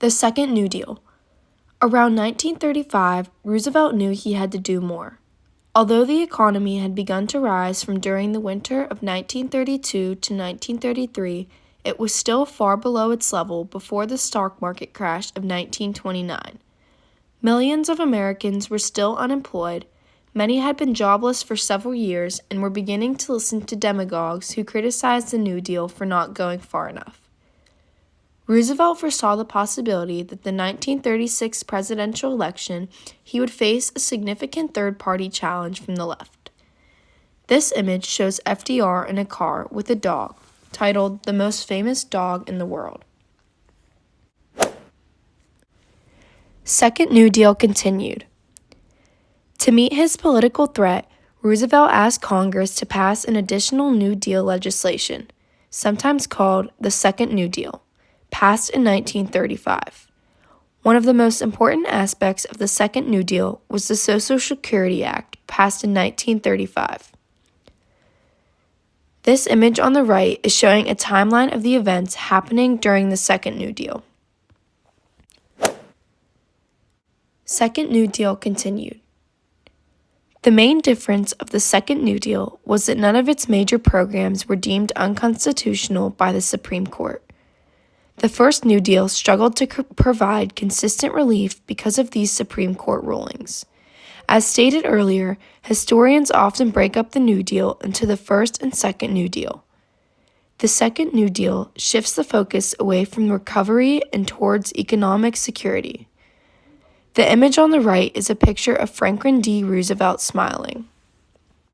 The Second New Deal. Around 1935, Roosevelt knew he had to do more. Although the economy had begun to rise from during the winter of 1932 to 1933, it was still far below its level before the stock market crash of 1929. Millions of Americans were still unemployed, many had been jobless for several years, and were beginning to listen to demagogues who criticized the New Deal for not going far enough. Roosevelt foresaw the possibility that the 1936 presidential election he would face a significant third-party challenge from the left. This image shows FDR in a car with a dog, titled "The Most Famous Dog in the World." Second New Deal continued. To meet his political threat, Roosevelt asked Congress to pass an additional New Deal legislation, sometimes called the Second New Deal, passed in 1935. One of the most important aspects of the Second New Deal was the Social Security Act, passed in 1935. This image on the right is showing a timeline of the events happening during the Second New Deal. Second New Deal continued. The main difference of the Second New Deal was that none of its major programs were deemed unconstitutional by the Supreme Court. The First New Deal struggled to provide consistent relief because of these Supreme Court rulings. As stated earlier, historians often break up the New Deal into the First and Second New Deal. The Second New Deal shifts the focus away from recovery and towards economic security. The image on the right is a picture of Franklin D. Roosevelt smiling.